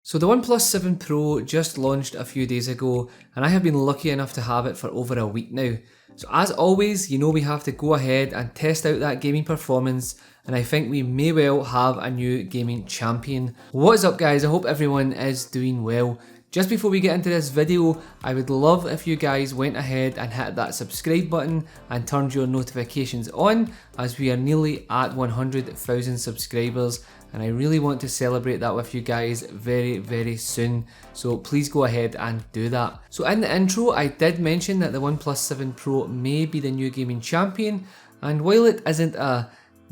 So the OnePlus 7 Pro just launched a few days ago, and I have been lucky enough to have it for over a week now. So as always, you know we have to go ahead and test out that gaming performance, and I think we may well have a new gaming champion. What is up guys, I hope everyone is doing well. Just before we get into this video, I would love if you guys went ahead and hit that subscribe button and turned your notifications on, as we are nearly at 100,000 subscribers and I really want to celebrate that with you guys very soon, so please go ahead and do that. So in the intro I did mention that the OnePlus 7 Pro may be the new gaming champion, and while it isn't a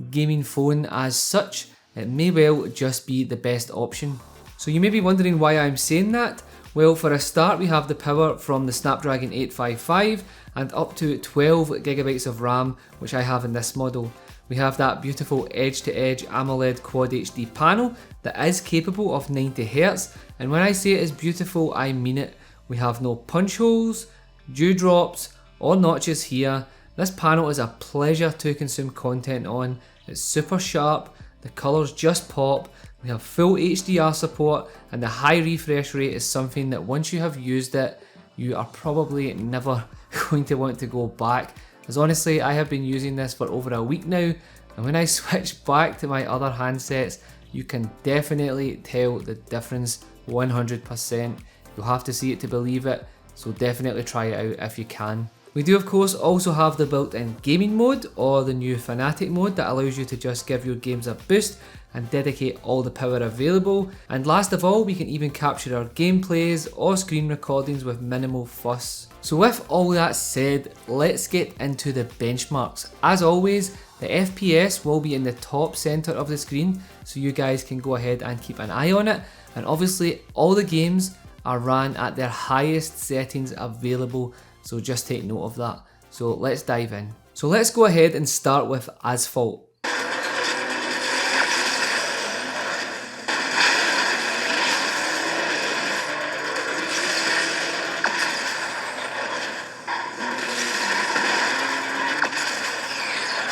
gaming phone as such, it may well just be the best option. So you may be wondering why I'm saying that. Well, for a start, we have the power from the Snapdragon 855 and up to 12GB of RAM, which I have in this model. We have that beautiful edge-to-edge AMOLED Quad HD panel that is capable of 90Hz, and when I say it is beautiful, I mean it. We have no punch holes, dewdrops, or notches here. This panel is a pleasure to consume content on. It's super sharp, the colours just pop. We have full HDR support, and the high refresh rate is something that once you have used it, you are probably never going to want to go back. As honestly, I have been using this for over a week now, and when I switch back to my other handsets, you can definitely tell the difference 100%. You'll have to see it to believe it, so definitely try it out if you can. We do of course also have the built-in gaming mode, or the new Fanatic mode, that allows you to just give your games a boost and dedicate all the power available. And last of all, we can even capture our gameplays or screen recordings with minimal fuss. So with all that said, let's get into the benchmarks. As always, the FPS will be in the top center of the screen, so you guys can go ahead and keep an eye on it. And obviously all the games are ran at their highest settings available, so just take note of that. So let's dive in. So let's go ahead and start with Asphalt.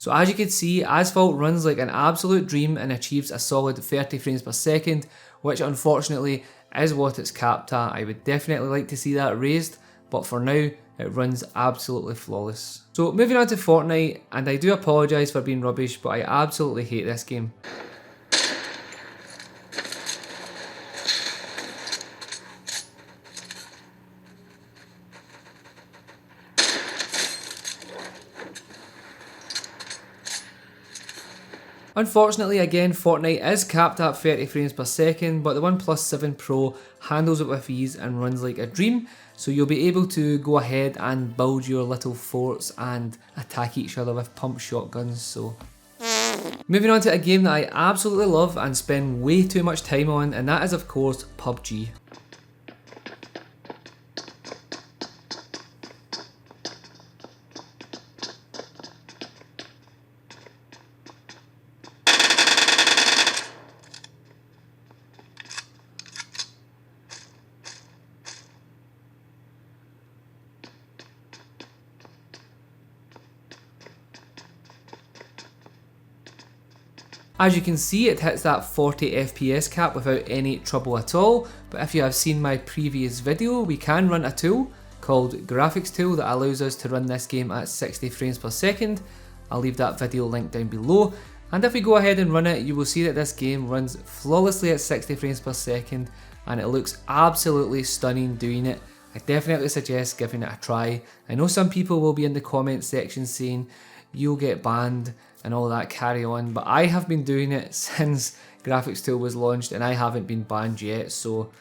So as you can see, Asphalt runs like an absolute dream and achieves a solid 30 frames per second, which unfortunately is what it's capped at. I would definitely like to see that raised, but for now, it runs absolutely flawless. So moving on to Fortnite, and I do apologise for being rubbish, but I absolutely hate this game. Unfortunately, again, Fortnite is capped at 30 frames per second, but the OnePlus 7 Pro handles it with ease and runs like a dream, so you'll be able to go ahead and build your little forts and attack each other with pump shotguns. So moving on to a game that I absolutely love and spend way too much time on, and that is of course PUBG. As you can see, it hits that 40 FPS cap without any trouble at all, but if you have seen my previous video, we can run a tool called Graphics Tool that allows us to run this game at 60 frames per second. I'll leave that video link down below, and if we go ahead and run it, you will see that this game runs flawlessly at 60 frames per second, and it looks absolutely stunning doing it. I definitely suggest giving it a try. I know some people will be in the comment section saying you'll get banned and all that carry on, but I have been doing it since Graphics Tool was launched and I haven't been banned yet. So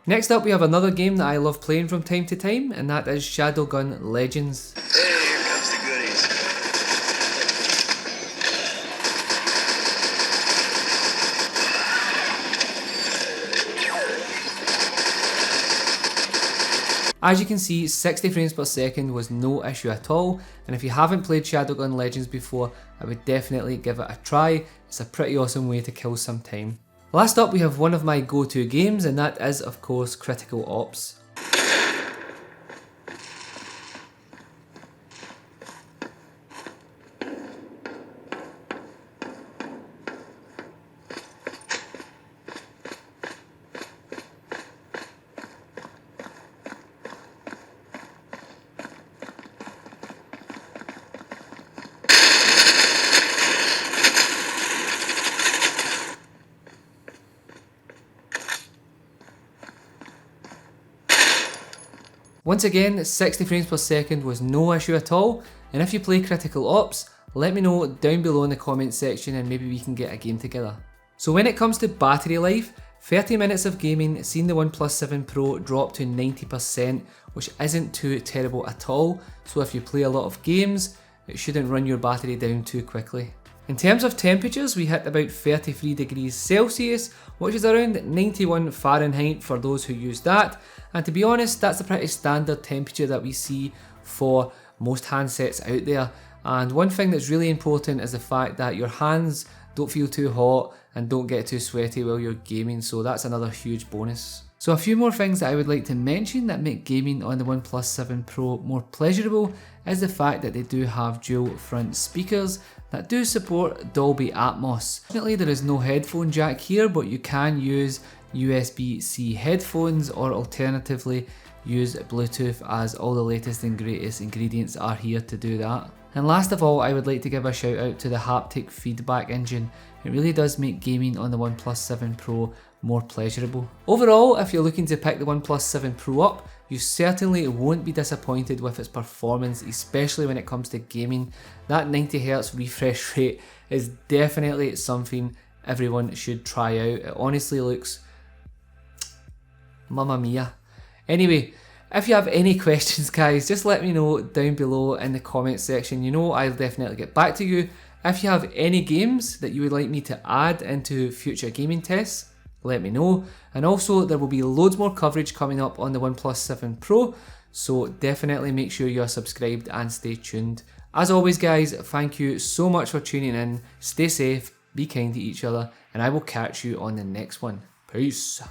next up, we have another game that I love playing from time to time, and that is Shadowgun Legends. Hey, here comes the goodies. As you can see, 60 frames per second was no issue at all, and if you haven't played Shadowgun Legends before, I would definitely give it a try. It's a pretty awesome way to kill some time. Last up, we have one of my go-to games, and that is of course Critical Ops. Once again, 60 frames per second was no issue at all, and if you play Critical Ops, let me know down below in the comments section and maybe we can get a game together. So when it comes to battery life, 30 minutes of gaming seen the OnePlus 7 Pro drop to 90%, which isn't too terrible at all, so if you play a lot of games, it shouldn't run your battery down too quickly. In terms of temperatures, we hit about 33 degrees Celsius, which is around 91 Fahrenheit for those who use that, and to be honest, that's a pretty standard temperature that we see for most handsets out there. And one thing that's really important is the fact that your hands don't feel too hot and don't get too sweaty while you're gaming, so that's another huge bonus. So a few more things that I would like to mention that make gaming on the OnePlus 7 Pro more pleasurable is the fact that they do have dual front speakers that do support Dolby Atmos. Fortunately, there is no headphone jack here, but you can use USB-C headphones or alternatively use Bluetooth, as all the latest and greatest ingredients are here to do that. And last of all, I would like to give a shout out to the haptic feedback engine. It really does make gaming on the OnePlus 7 Pro more pleasurable. Overall, if you're looking to pick the OnePlus 7 Pro up, you certainly won't be disappointed with its performance, especially when it comes to gaming. That 90Hz refresh rate is definitely something everyone should try out. It honestly looks mamma mia. Anyway, if you have any questions, guys, just let me know down below in the comments section. You know, I'll definitely get back to you. If you have any games that you would like me to add into future gaming tests, let me know. And also, there will be loads more coverage coming up on the OnePlus 7 Pro, so definitely make sure you're subscribed and stay tuned. As always, guys, thank you so much for tuning in. Stay safe, be kind to each other, and I will catch you on the next one. Peace.